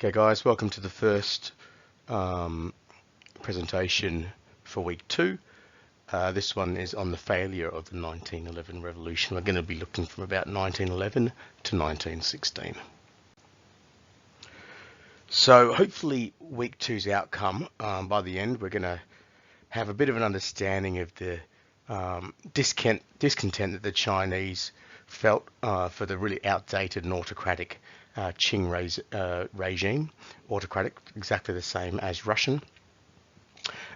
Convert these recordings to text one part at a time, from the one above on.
Okay guys, welcome to the first presentation for week 2. This one is on the failure of the 1911 revolution. We're going to be looking from about 1911 to 1916. So hopefully week 2's outcome, by the end, we're going to have a bit of an understanding of the discontent that the Chinese felt for the really outdated and autocratic Qing regime, autocratic, exactly the same as Russian,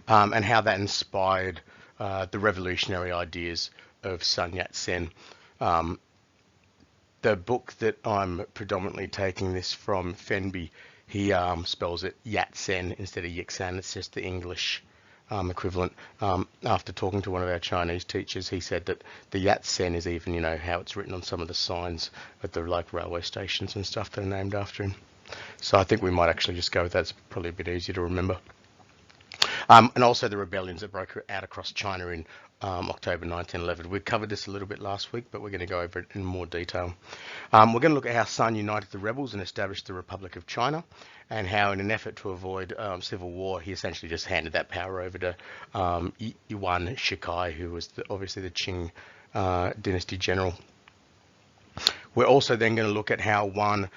and how that inspired the revolutionary ideas of Sun Yat-sen. The book that I'm predominantly taking this from, Fenby, he spells it Yat-sen instead of Yik-san. It's just the English equivalent. After talking to one of our Chinese teachers, he said that the Yat-sen is even, how it's written on some of the signs at the railway stations and stuff that are named after him. So I think we might actually just go with that. It's probably a bit easier to remember. And also the rebellions that broke out across China in October 1911. We covered this a little bit last week, but we're going to go over it in more detail. We're going to look at how Sun united the rebels and established the Republic of China, and how in an effort to avoid civil war, he essentially just handed that power over to Yuan Shikai, who was obviously the Qing dynasty general. We're also then going to look at how Yuan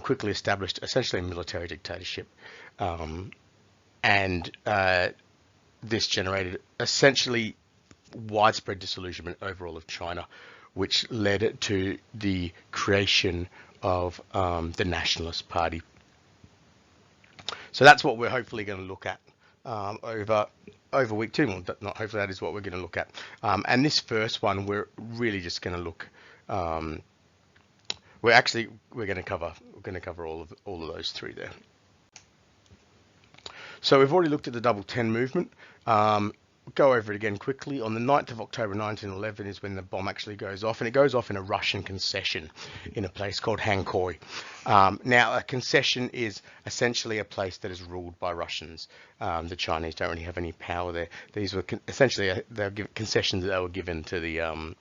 quickly established essentially a military dictatorship. And this generated essentially widespread disillusionment overall of China, which led to the creation of the Nationalist Party. So that's what we're hopefully going to look at over week 2. Well, not hopefully, that is what we're going to look at. And this first one, we're really just going to look. We're going to cover all of those three there. So we've already looked at the Double 10 movement. Go over it again quickly. On the 9th of October 1911 is when the bomb actually goes off, and it goes off in a Russian concession in a place called Hankoy. Now, a concession is essentially a place that is ruled by Russians. The Chinese don't really have any power there. These were essentially concessions that were given to the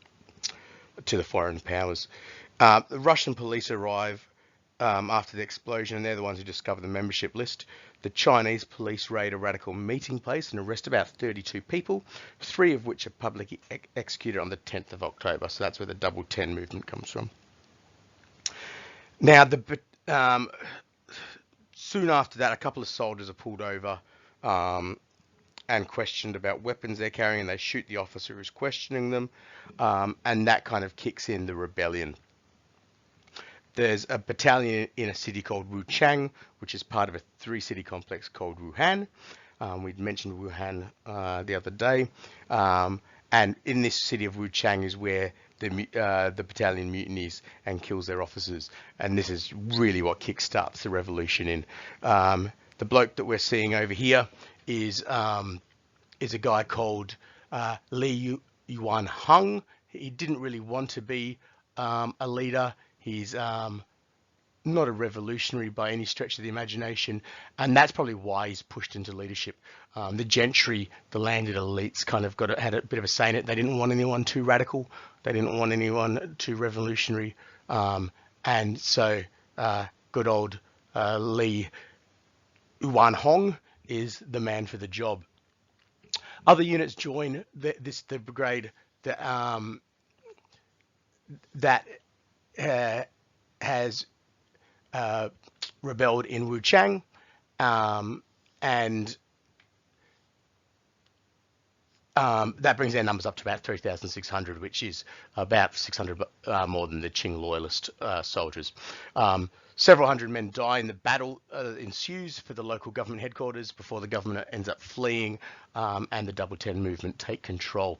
foreign powers. The Russian police arrive after the explosion, and they're the ones who discover the membership list. The Chinese police raid a radical meeting place and arrest about 32 people, 3 of which are publicly executed on the 10th of October. So that's where the Double 10 movement comes from. Now, soon after that, a couple of soldiers are pulled over and questioned about weapons they're carrying, and they shoot the officer who's questioning them, and that kind of kicks in the rebellion. There's a battalion in a city called Wuchang, which is part of a 3-city complex called Wuhan. We'd mentioned Wuhan the other day. And in this city of Wuchang is where the battalion mutinies and kills their officers. And this is really what kickstarts the revolution in. The bloke that we're seeing over here is a guy called Li Yuanhong. He didn't really want to be a leader. He's not a revolutionary by any stretch of the imagination, and that's probably why he's pushed into leadership. The gentry, the landed elites, kind of had a bit of a say in it. They didn't want anyone too radical. They didn't want anyone too revolutionary, and so good old Li Yuanhong is the man for the job. Other units join the brigade that has rebelled in Wuchang, and that brings their numbers up to about 3,600, which is about 600 more than the Qing loyalist soldiers. Several hundred men die in the battle ensues for the local government headquarters before the government ends up fleeing, and the Double 10 movement take control.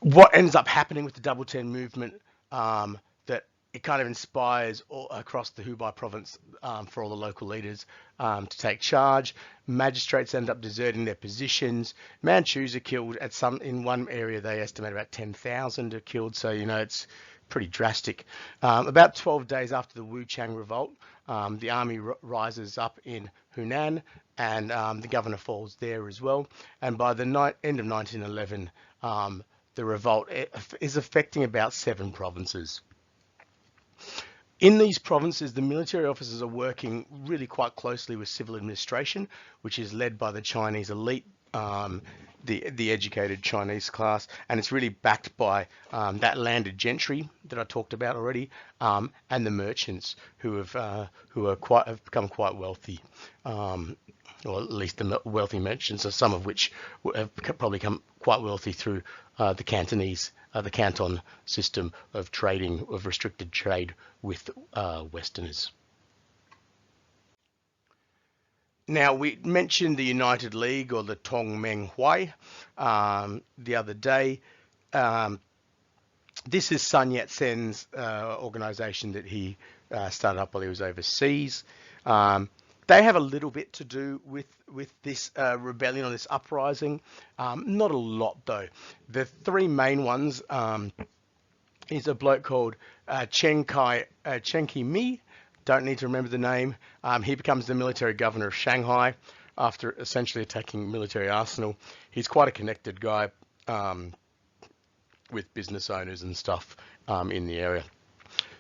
What ends up happening with the Double 10 movement, that it kind of inspires all across the Hubei province for all the local leaders to take charge. Magistrates end up deserting their positions. Manchus are killed in one area. They estimate about 10,000 are killed. So, it's pretty drastic. About 12 days after the Wuchang revolt, the army rises up in Hunan, and the governor falls there as well. And by the end of 1911, the revolt is affecting about 7 provinces. In these provinces, the military officers are working really quite closely with civil administration, which is led by the Chinese elite, the educated Chinese class, and it's really backed by that landed gentry that I talked about already, and the merchants have become quite wealthy, or at least the wealthy merchants, some of which have probably become quite wealthy through the Canton system of trading, of restricted trade with Westerners. Now, we mentioned the United League, or the Tongmenghui, the other day. Um, this is Sun Yat-sen's organization that he started up while he was overseas. They have a little bit to do with this rebellion, or this uprising. Not a lot, though. The three main ones is a bloke called Chen Qi-mi. Don't need to remember the name. He becomes the military governor of Shanghai after essentially attacking military arsenal. He's quite a connected guy with business owners and stuff in the area.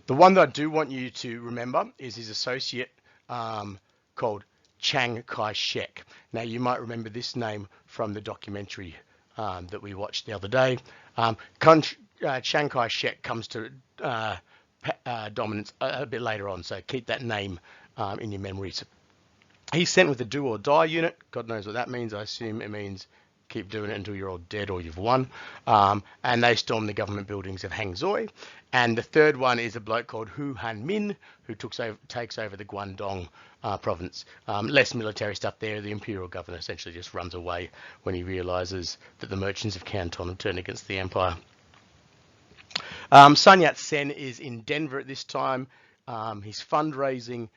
The one that I do want you to remember is his associate called Chiang Kai-shek. Now, you might remember this name from the documentary that we watched the other day. Chiang Kai-shek comes to dominance a bit later on, so keep that name in your memories. He's sent with the do or die unit. God knows what that means. I assume it means keep doing it until you're all dead or you've won. And they storm the government buildings of Hangzhou. And the third one is a bloke called Hu Hanmin, who takes over the Guangdong province. Less military stuff there. The imperial governor essentially just runs away when he realizes that the merchants of Canton have turned against the empire. Sun Yat-sen is in Denver at this time. He's fundraising.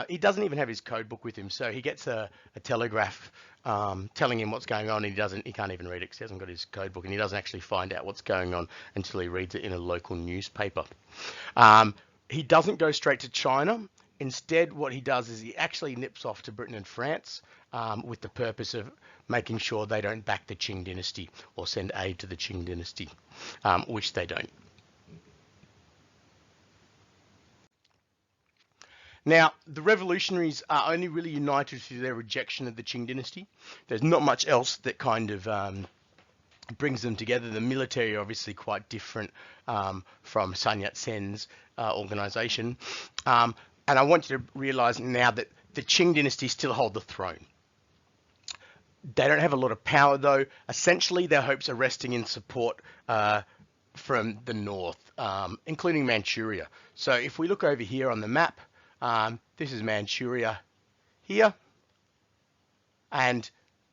He doesn't even have his code book with him, so he gets a telegraph telling him what's going on. He can't even read it because he hasn't got his code book, and he doesn't actually find out what's going on until he reads it in a local newspaper. He doesn't go straight to China. Instead, what he does is he actually nips off to Britain and France with the purpose of making sure they don't back the Qing dynasty or send aid to the Qing dynasty, which they don't. Now, the revolutionaries are only really united through their rejection of the Qing dynasty. There's not much else that kind of brings them together. The military are obviously quite different from Sun Yat-sen's organization. And I want you to realize now that the Qing dynasty still hold the throne. They don't have a lot of power, though. Essentially, their hopes are resting in support from the north, including Manchuria. So if we look over here on the map, this is Manchuria here, and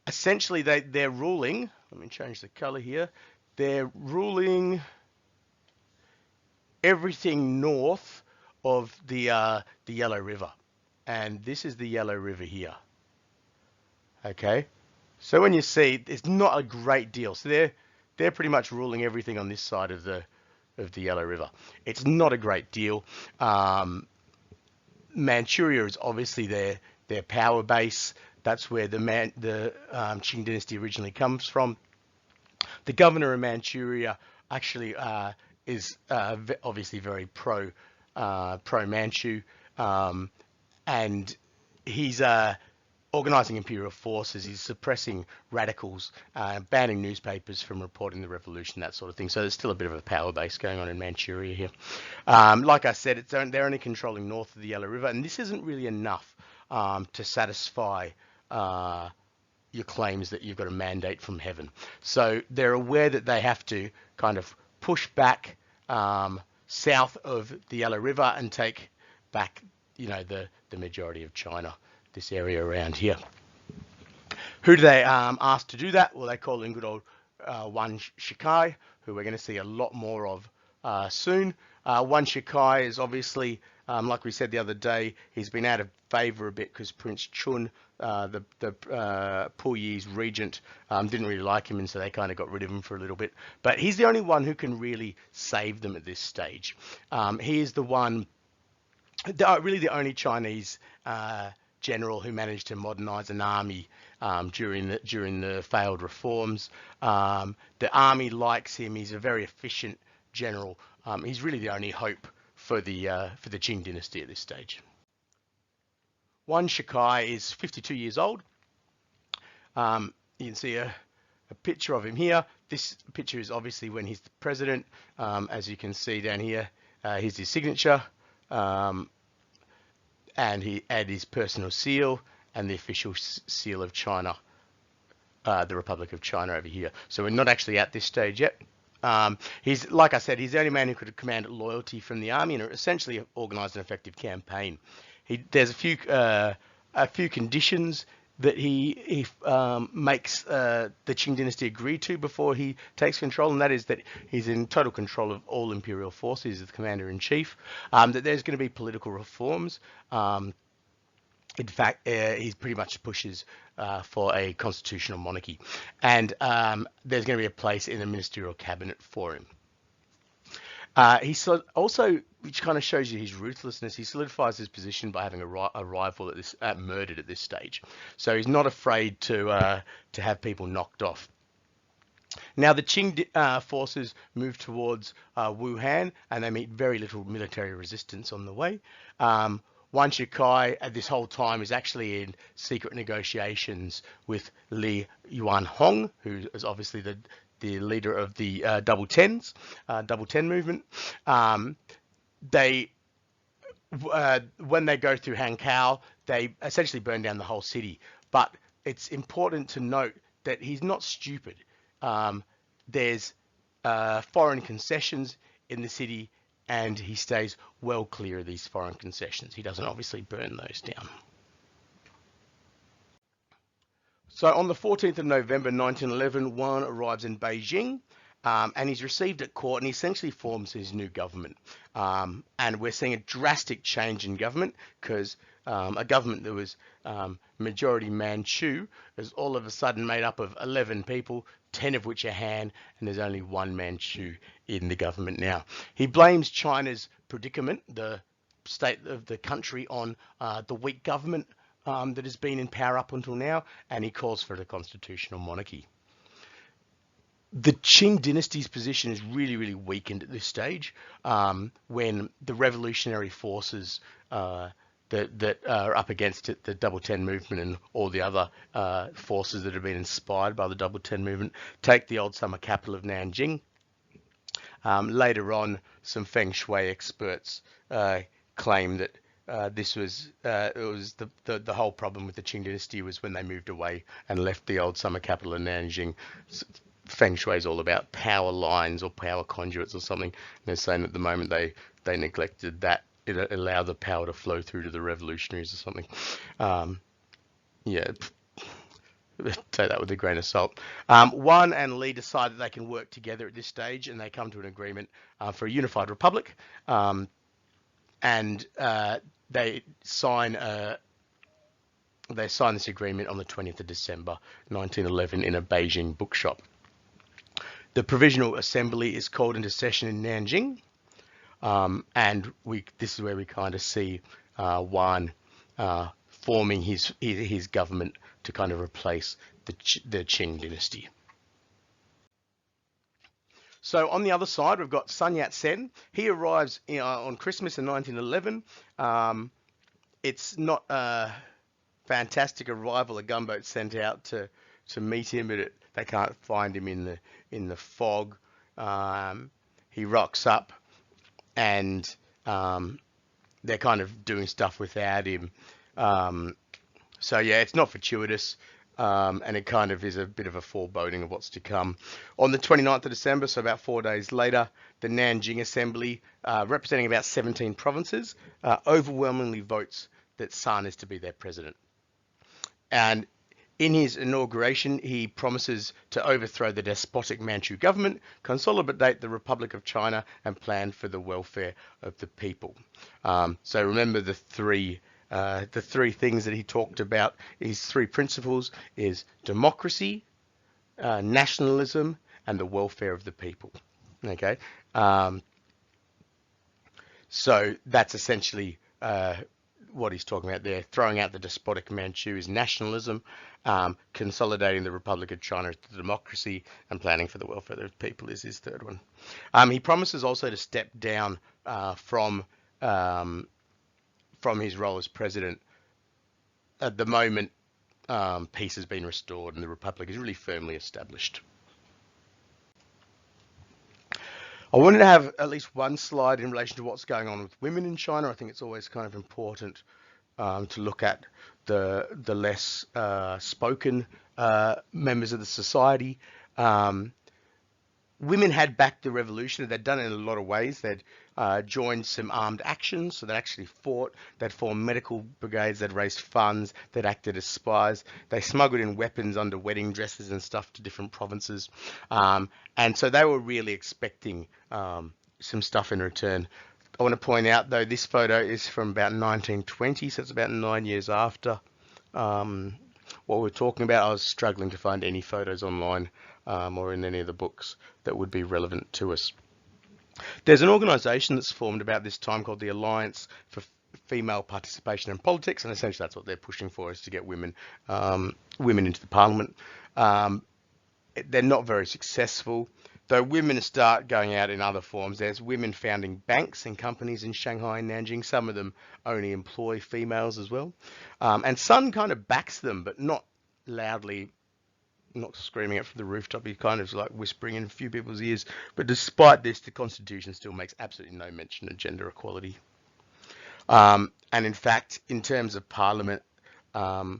essentially they're ruling, let me change the color here, they're ruling everything north of the Yellow River, and this is the Yellow River here. Okay, so when you see, it's not a great deal. So they're pretty much ruling everything on this side of the Yellow River. It's not a great deal. Manchuria is obviously their power base. That's where the Qing dynasty originally comes from. The governor of Manchuria actually is obviously very pro Manchu, and he's organizing imperial forces. He's suppressing radicals, banning newspapers from reporting the revolution, that sort of thing. So there's still a bit of a power base going on in Manchuria here. Like I said, they're only controlling north of the Yellow River, and this isn't really enough to satisfy your claims that you've got a mandate from heaven. So they're aware that they have to kind of push back south of the Yellow River and take back, the majority of China, this area around here. Who do they ask to do that? Well, they call in good old Yuan Shikai, who we're going to see a lot more of soon. Yuan Shikai is obviously, like we said the other day, he's been out of favor a bit because Prince Chun, the Puyi's regent, didn't really like him, and so they kind of got rid of him for a little bit. But he's the only one who can really save them at this stage. He is the one, really the only Chinese general who managed to modernize an army during the failed reforms. The army likes him. He's a very efficient general. He's really the only hope for the Qing dynasty at this stage. Yuan Shikai is 52 years old. You can see a picture of him here. This picture is obviously when he's the president. As you can see down here, here's his signature, and he had his personal seal and the official seal of China, the Republic of China over here. So we're not actually at this stage yet. He's, like I said, he's the only man who could command loyalty from the army and essentially organise an effective campaign. There's a few conditions that he makes the Qing dynasty agree to before he takes control, and that is that he's in total control of all imperial forces as the commander-in-chief, that there's going to be political reforms. In fact, he pretty much pushes for a constitutional monarchy, and there's going to be a place in the ministerial cabinet for him. He also, which kind of shows you his ruthlessness, he solidifies his position by having a rival murdered at this stage. So he's not afraid to have people knocked off. Now the Qing forces move towards Wuhan, and they meet very little military resistance on the way. Yuan Shikai at this whole time is actually in secret negotiations with Li Yuanhong, who is obviously the leader of the Double Ten movement. When they go through Hankow, they essentially burn down the whole city. But it's important to note that he's not stupid. There's foreign concessions in the city, and he stays well clear of these foreign concessions. He doesn't obviously burn those down. So on the 14th of November 1911, Yuan arrives in Beijing, and he's received at court, and he essentially forms his new government. And we're seeing a drastic change in government, because a government that was majority Manchu is all of a sudden made up of 11 people, 10 of which are Han, and there's only one Manchu in the government now. He blames China's predicament, the state of the country, on the weak government that has been in power up until now, and he calls for the constitutional monarchy. The Qing dynasty's position is really, really weakened at this stage, when the revolutionary forces that are up against it, the Double Ten movement and all the other forces that have been inspired by the Double Ten movement, take the old summer capital of Nanjing. Later on, some Feng Shui experts claim that this was it was the whole problem with the Qing dynasty was when they moved away and left the old summer capital of Nanjing. Feng Shui is all about power lines or power conduits or something. And they're saying at the moment they neglected that. It allowed the power to flow through to the revolutionaries or something. Yeah, take that with a grain of salt. Yuan and Li decide that they can work together at this stage, and they come to an agreement for a unified republic. And they sign this agreement on the 20th of December 1911 in a Beijing bookshop. The Provisional Assembly is called into session in Nanjing, and this is where we kind of see Yuan forming his government to kind of replace the Qing dynasty. So on the other side, we've got Sun Yat-sen. He arrives on Christmas in 1911. It's not a fantastic arrival. A gunboat sent out to meet him, but they can't find him in the fog. He rocks up, and they're kind of doing stuff without him. So yeah, it's not fortuitous. And it kind of is a bit of a foreboding of what's to come. On the 29th of December, so about 4 days later, the Nanjing Assembly, representing about 17 provinces, overwhelmingly votes that Sun is to be their president. And in his inauguration, he promises to overthrow the despotic Manchu government, consolidate the Republic of China, and plan for the welfare of the people. So remember the three things that he talked about, his three principles, is democracy, nationalism, and the welfare of the people. Okay, so that's essentially what he's talking about there. Throwing out the despotic Manchu is nationalism, consolidating the Republic of China as the democracy, and planning for the welfare of the people is his third one. He promises also to step down from his role as president at the moment peace has been restored and the Republic is really firmly established. I wanted to have at least one slide in relation to what's going on with women in China. I think it's always kind of important to look at the less spoken members of the society. Women had backed the revolution. They'd done it in a lot of ways. They'd joined some armed actions, so they actually fought. They'd formed medical brigades. They'd raised funds. They'd acted as spies. They smuggled in weapons under wedding dresses and stuff to different provinces. And so they were really expecting some stuff in return. I want to point out, though, this photo is from about 1920, so it's about 9 years after what we're talking about. I was struggling to find any photos online or in any of the books that would be relevant to us. There's an organisation that's formed about this time called the Alliance for Female Participation in Politics, and essentially that's what they're pushing for, is to get women into the parliament. They're not very successful, though women start going out in other forms. There's women founding banks and companies in Shanghai and Nanjing. Some of them only employ females as well. And Sun kind of backs them, but not loudly, not screaming it from the rooftop. He's kind of like whispering in a few people's ears. But despite this, the Constitution still makes absolutely no mention of gender equality. And in fact, in terms of Parliament, a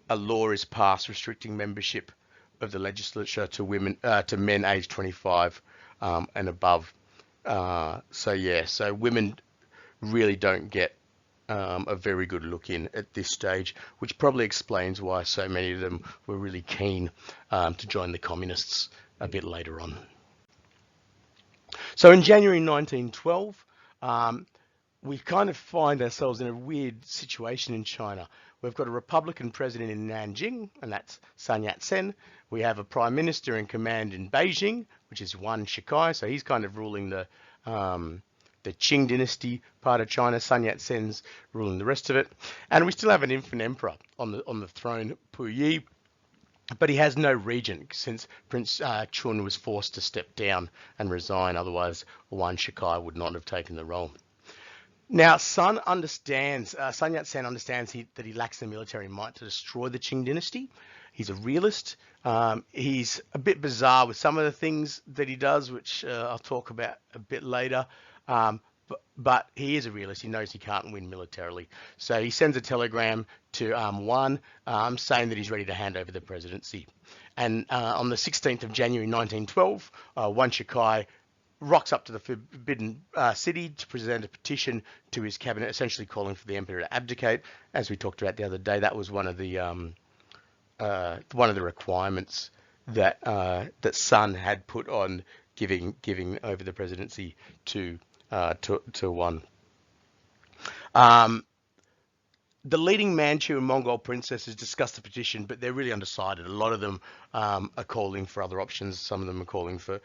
law is passed restricting membership of the legislature to women, to men aged 25 and above. So women really don't get a very good look in at this stage, which probably explains why so many of them were really keen to join the communists a bit later on. So in January 1912, we kind of find ourselves in a weird situation in China. We've got a Republican president in Nanjing, and that's Sun Yat-sen. We have a prime minister in command in Beijing, which is Yuan Shikai. So he's kind of ruling the Qing dynasty part of China. Sun Yat-sen's ruling the rest of it. And we still have an infant emperor on the throne, Puyi, but he has no regent since Prince Chun was forced to step down and resign. Otherwise, Yuan Shikai would not have taken the role. Now, Sun Yat-sen understands that he lacks the military might to destroy the Qing dynasty. He's a realist. He's a bit bizarre with some of the things that he does, which I'll talk about a bit later. But he is a realist. He knows he can't win militarily. So he sends a telegram to Yuan saying that he's ready to hand over the presidency. And on the 16th of January 1912, Yuan Shikai rocks up to the Forbidden City to present a petition to his cabinet, essentially calling for the emperor to abdicate. As we talked about the other day, that was one of the requirements that that Sun had put on giving over the presidency to Yuan. The leading Manchu and Mongol princesses discuss the petition, but they're really undecided. A lot of them are calling for other options. Some of them are calling for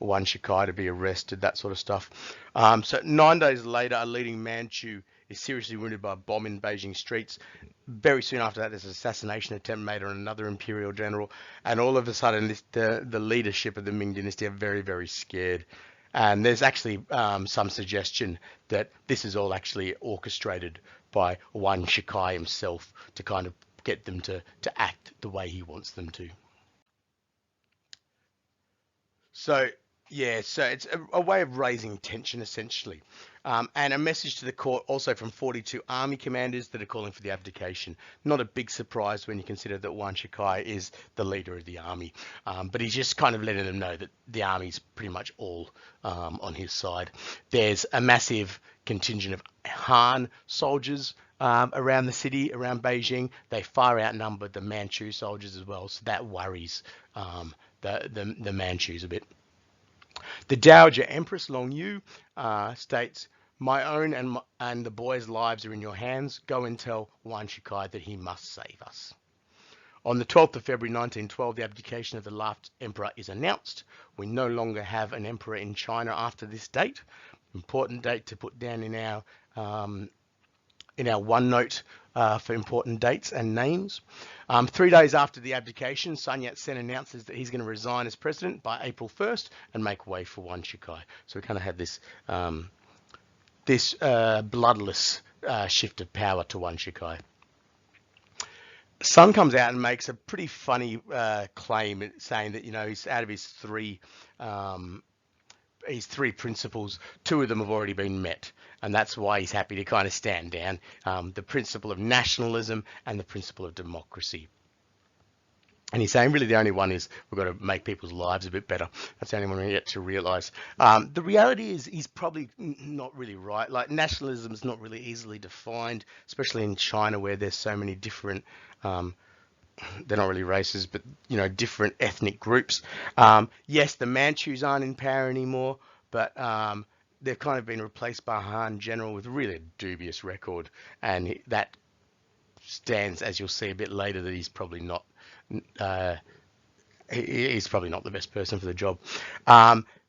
Yuan Shikai to be arrested, that sort of stuff. So 9 days later, a leading Manchu is seriously wounded by a bomb in Beijing streets. Very soon after that, there's an assassination attempt made on another imperial general. And all of a sudden, the leadership of the Ming dynasty are very, very scared. And there's actually some suggestion that this is all actually orchestrated by Yuan Shikai himself to kind of get them to act the way he wants them to. So it's a way of raising tension, essentially. And a message to the court also from 42 army commanders that are calling for the abdication. Not a big surprise when you consider that Yuan Shikai is the leader of the army. But he's just kind of letting them know that the army's pretty much all on his side. There's a massive contingent of Han soldiers around the city, around Beijing. They far outnumber the Manchu soldiers as well, so that worries the Manchus a bit. The Dowager Empress Long Yu states, "My own and the boys' lives are in your hands. Go and tell Yuan Shikai that he must save us." On the 12th of February 1912, the abdication of the last emperor is announced. We no longer have an emperor in China after this date. Important date to put down in our in our OneNote for important dates and names. 3 days after the abdication, Sun Yat-sen announces that he's going to resign as president by April 1st and make way for Yuan Shikai. So we kind of had this bloodless shift of power to Yuan Shikai. Sun comes out and makes a pretty funny claim, saying that he's out of his three principles, 2 of them have already been met, and that's why he's happy to kind of stand down, the principle of nationalism and the principle of democracy. And he's saying really the only one is we've got to make people's lives a bit better. That's the only one we get to realise. The reality is he's probably not really right. Like, nationalism is not really easily defined, especially in China where there's so many different they're not really races, but different ethnic groups. Yes, the Manchus aren't in power anymore, but they've kind of been replaced by Han General with really a dubious record, and that stands, as you'll see a bit later, that he's probably not he's probably not the best person for the job.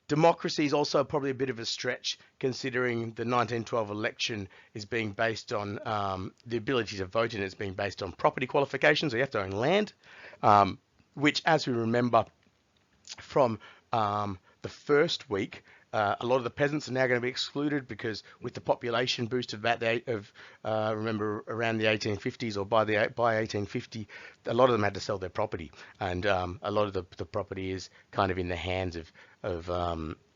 Democracy is also probably a bit of a stretch, considering the 1912 election is being based on the ability to vote in. It's being based on property qualifications, so you have to own land, which, as we remember from the first week, a lot of the peasants are now going to be excluded because with the population boost of remember around the 1850s, or by 1850, a lot of them had to sell their property, and a lot of the property is kind of in the hands of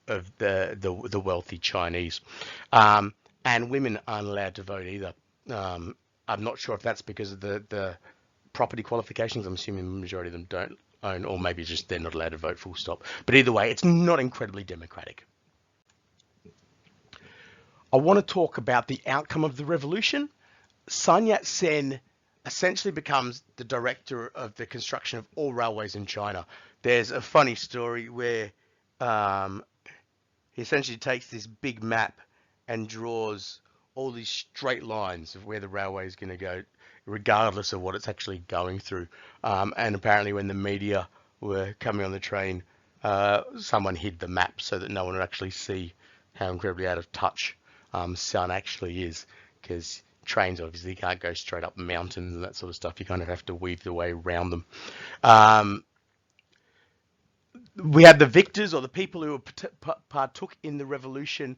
the wealthy Chinese, and women aren't allowed to vote either. I'm not sure if that's because of the property qualifications. I'm assuming the majority of them don't own, or maybe just they're not allowed to vote, full stop. But either way, it's not incredibly democratic. I want to talk about the outcome of the revolution. Sun Yat-sen essentially becomes the director of the construction of all railways in China. There's a funny story where he essentially takes this big map and draws all these straight lines of where the railway is going to go, regardless of what it's actually going through. And apparently when the media were coming on the train, someone hid the map so that no one would actually see how incredibly out of touch Sun actually is, because trains obviously can't go straight up mountains and that sort of stuff. You kind of have to weave the way around them. We had the victors, or the people who partook in the revolution,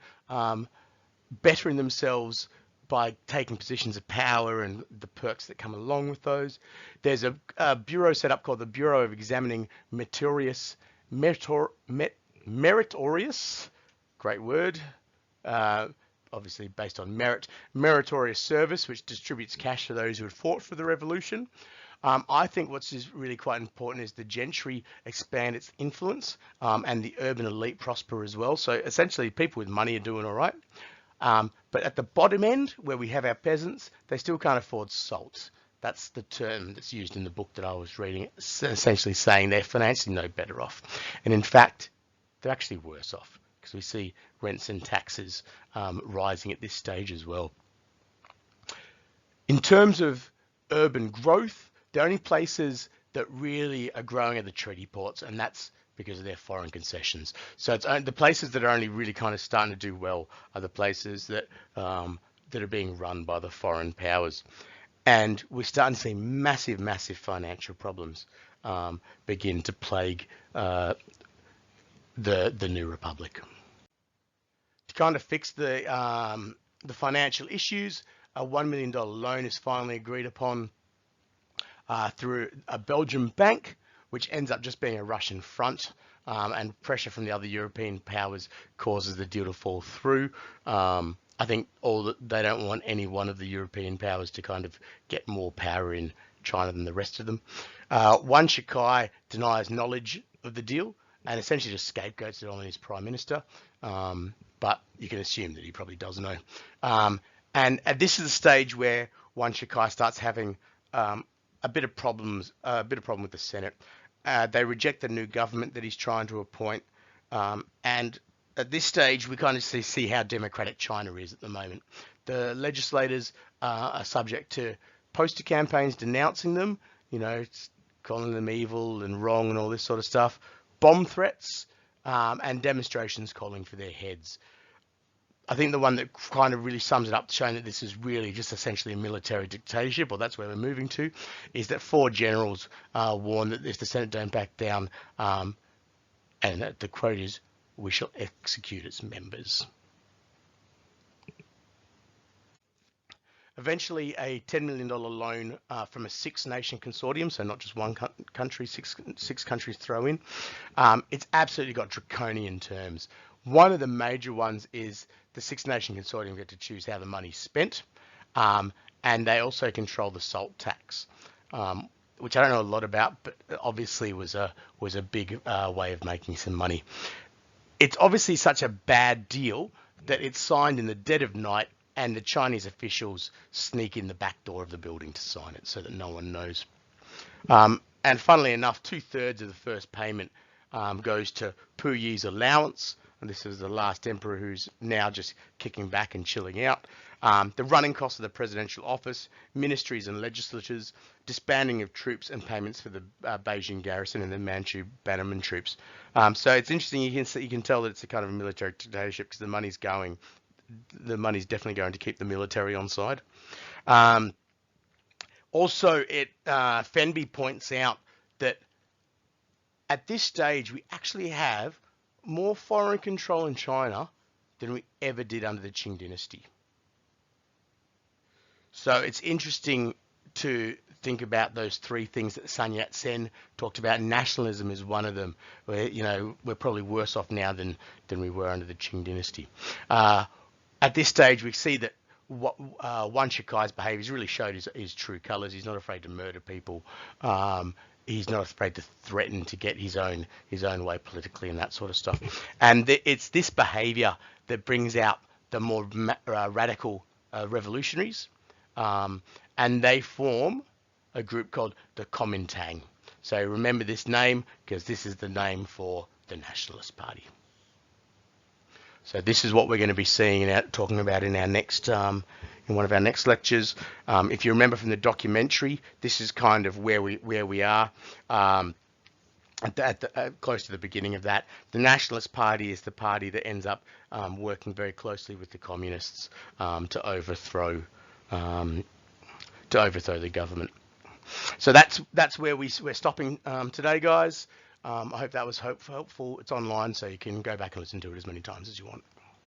bettering themselves by taking positions of power and the perks that come along with those. There's a bureau set up called the Bureau of Examining Meritorious, great word, obviously based on merit, meritorious service, which distributes cash to those who had fought for the revolution. I think what's really quite important is the gentry expand its influence, and the urban elite prosper as well. So essentially people with money are doing all right. But at the bottom end, where we have our peasants, they still can't afford salt. That's the term that's used in the book that I was reading, essentially saying they're financially no better off. And in fact, they're actually worse off, because we see rents and taxes rising at this stage as well. In terms of urban growth, the only places that really are growing are the treaty ports, and that's because of their foreign concessions. So it's the places that are only really kind of starting to do well are the places that that are being run by the foreign powers. And we're starting to see massive financial problems begin to plague the New Republic. To kind of fix the financial issues, a $1 million loan is finally agreed upon through a Belgian bank, which ends up just being a Russian front, and pressure from the other European powers causes the deal to fall through. I think they don't want any one of the European powers to kind of get more power in China than the rest of them. Yuan Shikai denies knowledge of the deal and essentially just scapegoats it on his prime minister, but you can assume that he probably does know. And this is the stage where Yuan Shikai starts having a bit of problem with the Senate. They reject the new government that he's trying to appoint, and at this stage we kind of see how democratic China is at the moment. The legislators are subject to poster campaigns denouncing them, calling them evil and wrong and all this sort of stuff, bomb threats, and demonstrations calling for their heads. I think the one that kind of really sums it up, showing that this is really just essentially a military dictatorship, or that's where we're moving to, is that 4 generals warned that if the Senate don't back down, and the quote is, "We shall execute its members." Eventually, a $10 million loan from a 6-nation consortium, so not just one country, six countries throw in. It's absolutely got draconian terms. One of the major ones is the 6-nation consortium get to choose how the money's spent, and they also control the salt tax, which I don't know a lot about, but obviously was a big way of making some money. It's obviously such a bad deal that it's signed in the dead of night, and the Chinese officials sneak in the back door of the building to sign it so that no one knows. And funnily enough, 2/3 of the first payment goes to Puyi's allowance. And this is the last emperor who's now just kicking back and chilling out. The running costs of the presidential office, ministries and legislatures, disbanding of troops, and payments for the Beijing garrison and the Manchu bannerman troops. So it's interesting. You can tell that it's a kind of a military dictatorship because the money's definitely going to keep the military on side. Also, Fenby points out that at this stage we actually have more foreign control in China than we ever did under the Qing dynasty. So it's interesting to think about those 3 things that Sun Yat-sen talked about. Nationalism is one of them. We're probably worse off now than we were under the Qing dynasty. At this stage, we see that Yuan Shikai's behaviour really showed his true colours. He's not afraid to murder people. He's not afraid to threaten to get his own way politically and that sort of stuff. And it's this behaviour that brings out the more radical revolutionaries, and they form a group called the Kuomintang. So remember this name because this is the name for the Nationalist Party. So this is what we're going to be seeing and talking about in our next, in one of our next lectures. If you remember from the documentary, this is kind of where we are close to the beginning of that. The Nationalist Party is the party that ends up working very closely with the communists to overthrow the government. So that's where we're stopping today, guys. I hope that was helpful. It's online, so you can go back and listen to it as many times as you want.